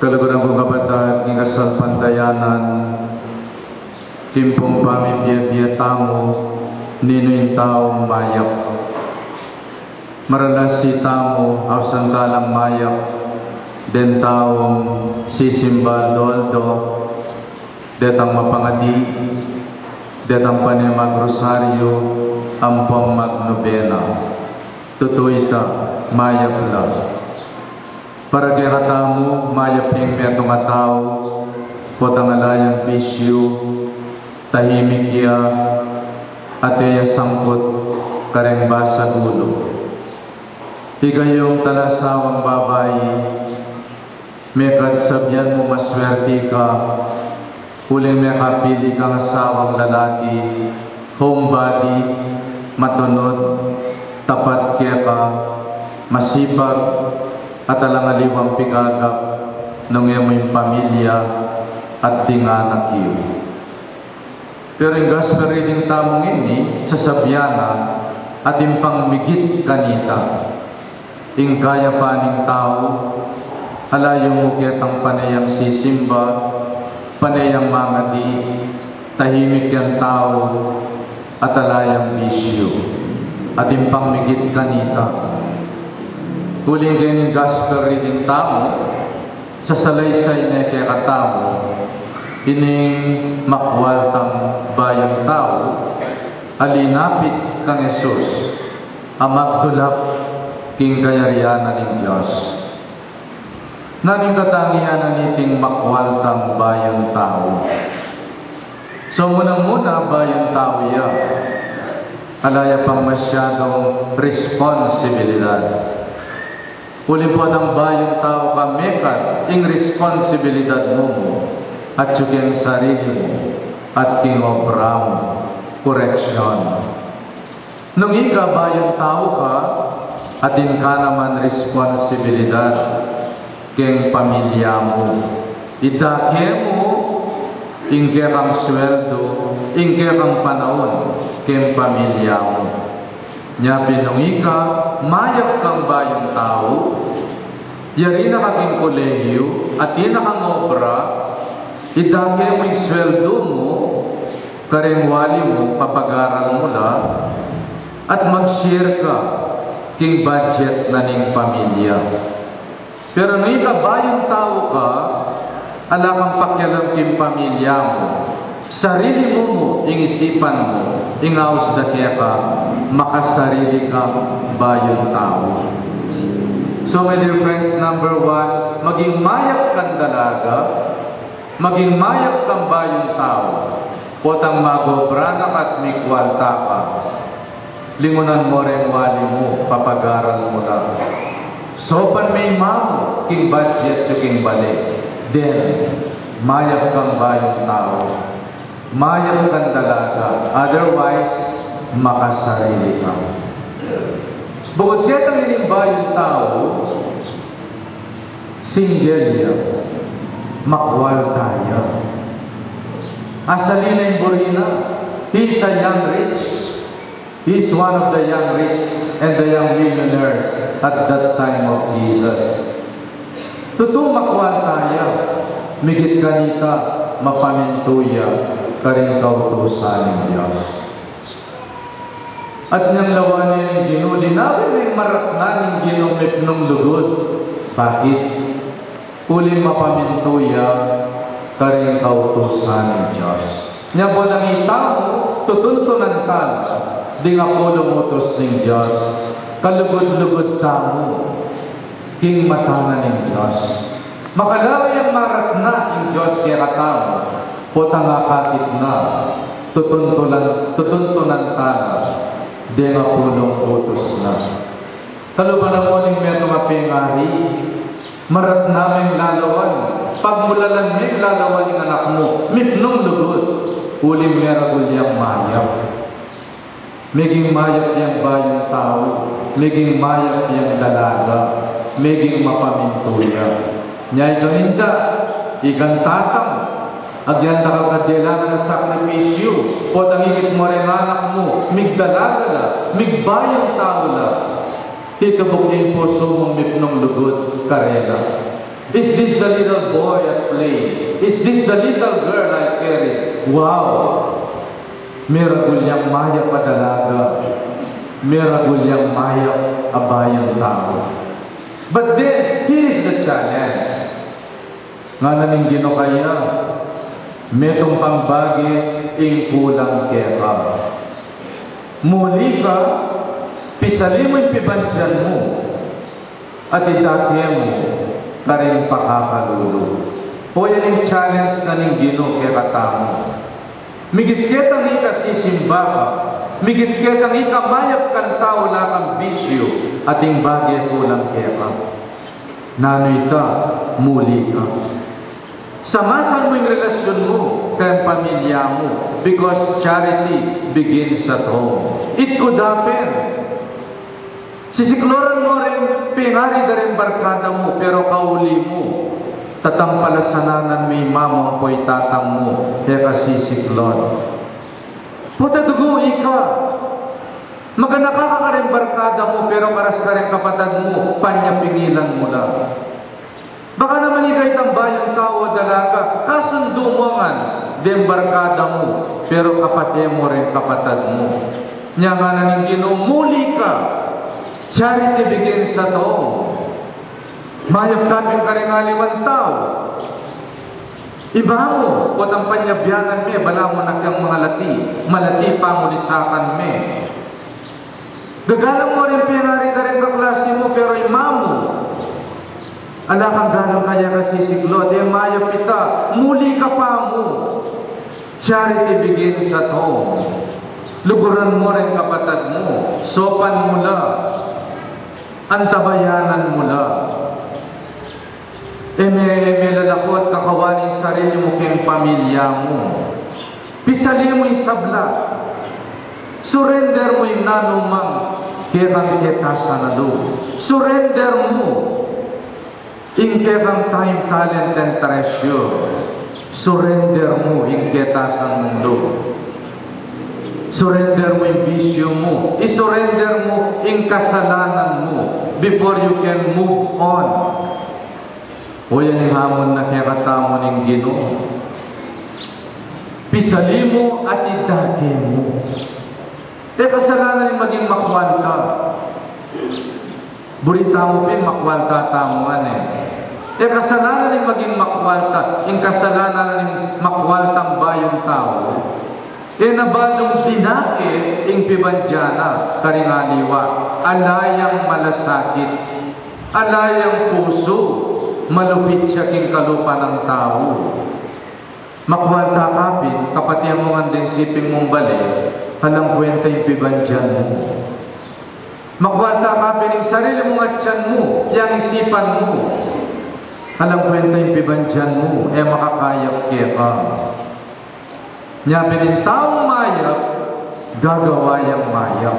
Kaluguran kong kapatid, ng kasal pantayanan, timpong pamimbiya-biya tamo, nino'y taong mayak. Maralas si tamo, awsang kalang mayak, den taong sisimba doldo, detang mapangadi, detang panimag-rosaryo, ampang magnobena. Tutoy ta, mayak lang. Para kaya katamu, mayaping metong ataw, potangalayang bisyo, tahimik ya, at iya sangkot, kareng basa gulo. Ikayong talasawang babae, may kadsabyan mo maswerte ka, huling may kapili kang asawang lalaki, homebody, matunod, tapat kaya ka, masipag, at alangaliwang pigagap ng iyong pamilya at tinganak iyo. Pero yung gospel reading tamong ini, sa sabyana at impang migit kanita, ing kaya paning tao, alayong muketang panayang sisimba, panayang mangadi, tahimik yung tao, at alayang bisyo, at impang migit kanita. Huling ganyan gospel reading tamo, sa salaysay na kaya katamo, ining makwaltang bayang tao, alinapit kang Jesus, amagdulap king kayarianan ng Diyos. Naning katangianan niting makwaltang bayang tao. So munang-muna bayang tao yan, alaya pang masyadong responsibilidad. Uli po ng bayang tao ka mekat, ing responsibilidad mo at yung sarili mo at kinobra mo, koreksyon. Nung ika bayang tao ka, atin ka naman responsibilidad keng pamilya mo. Idake mo, ingkerang sweldo, ingkerang panahon keng pamilya mo. Nya pinungika, mayak kang bayang tao, yari na kaking kolegyo, at yun na kang obra, idake mo yung sweldo mo, karengwali mo, papagaral mo la, at mag-share ka king budget na ning pamilya. Pero nung bayang tao ka, ala kang pakialam king pamilya mo, sarili mo, ing isipan mo, ing aus dati ka, makasarili ka bayang tao. So my dear friends, number one, maging mayak kang dalaga, maging mayak kang bayang tao, potang magobranak at mikwalta ka, lingunan mo rin wali mo, papagaral mo na. So pan may mamo, king budget yung king balik, then mayak kang bayang tao, mayak kang dalaga, otherwise, makasarili ka. Bukod kaya ang ining bayang tao, single niya, makwal tayo. Asalina yung burina, he's a young rich, he's one of the young rich and the young millionaires at that time of Jesus. Totoo makwal tayo, migit kanita, mapamintuya, karing kautusan ng Diyos. At niyang lawanin yung ginuli namin may maratnan yung ginumit ng lugod. Bakit? Uli mapamintuya karing kautusan ng Diyos. Niya po nang itao, tutuntunan ka, di nga po lumutos ng Diyos. Kalugod-lugod tamo, king matanan ng Diyos. Makalaway ang maratna yung Diyos kaya katamo, potang akatid na, tutuntunan ka na, di nga pulong utos na. Kaluban ang muling meto nga pingari, marat namin lalawan, pagmulalan may lalawan yung anak mo, mipnong lugod, uling meragul yung mayap. Meging mayap yung bayang tao, meging mayap yung dalaga, meging mapamintuya. Nyay gaminda, ikan tatang, agyan na kagadilan na sakripisyo, o tangigit mo rin anak mo, migdalaga la, migbayang tao la, ikabukin po sumong mipnong lugod, karela. Is this the little boy at play? Is this the little girl I carry? Wow! Miragulyang maya padalaga. Miragulyang maya abayang tao. But then, here is the challenge. Nga naning Gino kaya, metong pangbagi ing kulang kera. Muli ka, pisali mo yung pibansyan mo, at idakye mo, karing pakakalulu. O yan yung challenge na ning Gino kaya katamo. Migit ketang ikasisimba ka, migit ketang ikamayap kang tao na kang bisyo, ating bagay kulang kaya ka. Nanoy ka, muli ka. Samasan mo yung relasyon mo kaya pamilya mo, because charity begins at home. It could happen. Sisikloran mo rin, pingari na rin barkada mo, pero kauli mo. Tatampalasananan mo yung mamang po'y tatang mo, kaya kasisiklon. Puta dugo, ika. Maganakaka ka rin barkada mo, pero karas ka rin kapatad mo, panyapingilan mo lang. Baka naman ikay tambayang tao o dalaga, kasundo mo nga, din barkada mo, pero kapatid mo rin kapatad mo. Nya nga na ning ginumuli ka, charity begins at home. Mayap kapin ka rin aliwan tao. Iba mo, o ang panyabyanan me, bala mo na kang mga malati pa mo lisakan me. Gagalang mo rin pinari na rin kaklase mo, pero imamo. Ala kang galang kaya kasisiklod, mayap kita, muli ka pa mo. Charity begins at home. Luguran mo rin kapatad mo, sopan mo la, antabayanan mo la. Lalako at kakawani sarili mo kayong pamilya mo. Pisali mo yung sabla. Surrender mo yung nanumang kerang ketasa na do. Surrender mo yung kerang time, talent, and treasure. Surrender mo yung ketasan mundo. Surrender mo yung bisyo mo. I-surrender mo yung kasalanan mo before you can move on. O yan yung hamon na kaya mo ng Ginoo. Pisali mo at idake mo. Kasalanan yung maging makwal ka. Burita mo pin, makwal ka tamuan kasalanan yung maging makwal ka. Yung kasalanan yung makwal tambayong tao. Nabalong dinake yung pibandyana karingaliwa. Alayang malasakit. Alayang puso. Malupit siya king kalupa ng tao. Makwal kakapin, kapatiyan mo ang densiping mong bali, halang kwenta yung pibandyan mo. Makwal kakapin yung sarili mong atyan mo, yung isipan mo. Halang kwenta yung pibandyan mo, makakayak kaya ka. Nyabi rin taong mayap, gagawa yung mayap.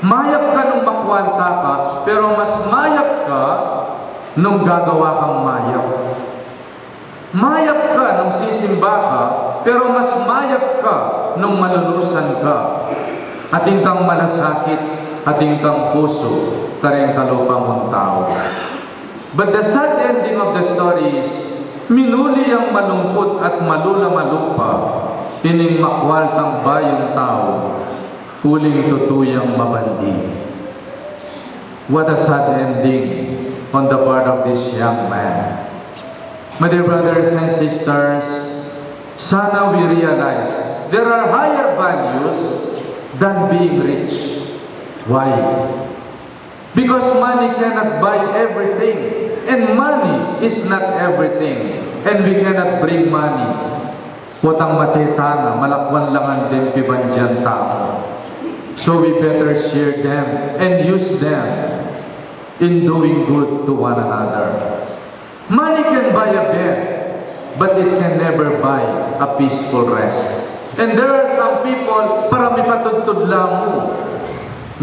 Mayap ka nung makwal ka, pero mas mayap ka nung gagawa kang mayap. Mayap ka nung sisimba ka, pero mas mayap ka nung malulusan ka. Ating kang malasakit, ating kang puso, kareng kalupa mong tao. But the sad ending of the story is, minuli ang malungkot at malula-malupa, ining makwal kang bayang tao, huling tutuyang mabandi. What a sad ending on the part of this young man. My dear brothers and sisters, sana we realize there are higher values than being rich. Why? Because money cannot buy everything, and money is not everything, and we cannot bring money. Putang matetana, malakwan langan din pibandyan tao. So we better share them and use them in doing good to one another. Money can buy a bed, but it can never buy a peaceful rest. And there are some people, para may patudtod lang mo,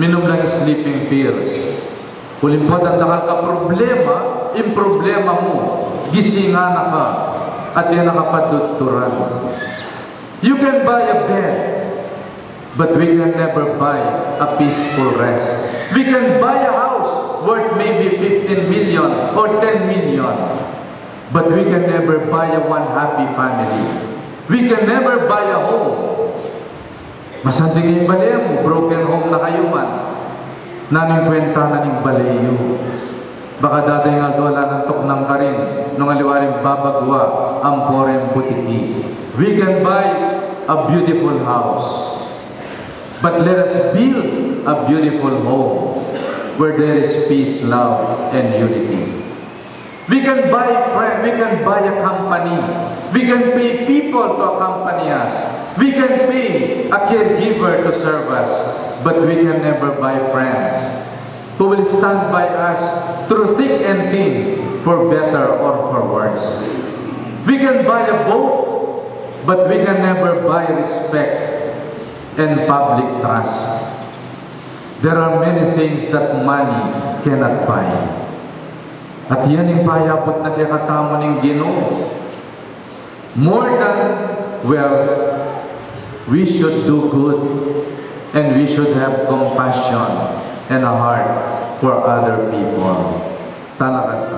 minom lang sleeping pills. Ulimpot ang dakal ka problema, yung problema mo, gisinga na ka, at yan nakapadudturan. You can buy a bed, but we can never buy a peaceful rest. We can buy a house worth maybe 15 million or 10 million. but we can never buy a one happy family. We can never buy a home. Masandigay balay mo, broken home na kayo man. Naning kwenta naning balayo. Baka daday nga wala ng tuknang karin, nung aliwaring babagwa ang foreign butiki. We can buy a beautiful house, but let us build a beautiful home where there is peace, love, and unity. We can buy a company. We can pay people to accompany us. We can pay a caregiver to serve us, but we can never buy friends who will stand by us through thick and thin, for better or for worse. We can buy a boat, but we can never buy respect and public trust. There are many things that money cannot buy. At yan ang payapot na katamo ng Ginoo. More than wealth, we should do good, and we should have compassion and a heart for other people. Talaga.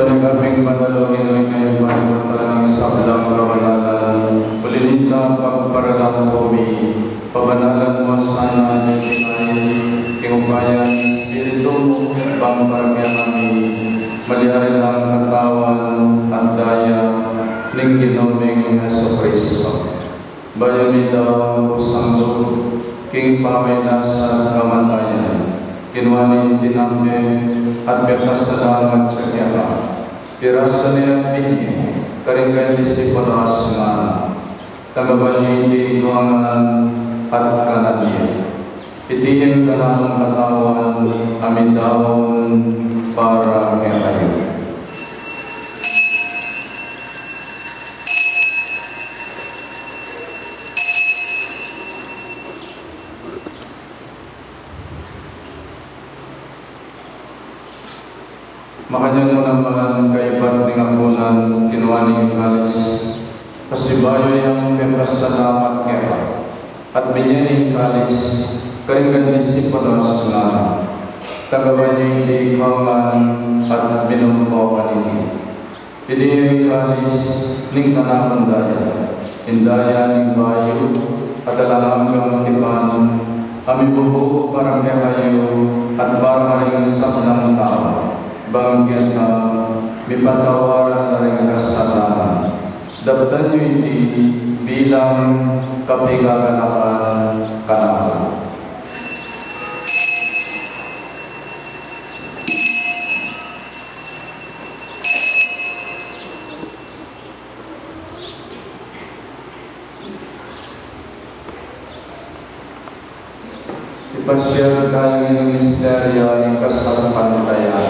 Panagabing panalangin ng ngayon panagpatalang sablang kabanalan, palilinta pagparalang kami, pabanalan mo sana ni Sinay, kingupayan, Espiritu mo, pangparagya kami, maliari lang katawan at daya, ning ginoming Jesucristo. Bayan daw usang loob, king pamay nasa kamatayan, kinwanin dinambe at berkasalamat sa kiyama. Pirasa niya pinyi, karinggan disipulas nga, tagabayin di tuangan at kanadya. Itiyin ka ng katawan, amin daon para kayo. Makanya mo naman kaibat ng ambulan, kinuwaning kalis, pasibayo yung pepasalamat kaya, at binyaning kalis, karinggan disipulas nga, tagaban yung hindi imangan at binumpo kanini. Hindi yung kalis, ning tanamang daya, indaya ning bayo, at alamang tipan, kami bubuo para kayo, at para rin sa ng tao. Banggian na mipatawaran na rin kasalanan. Dabdan nyo hindi bilang kapigaganapan kanaman. Ipasyal tayo ng misteryo ng kasapantayan.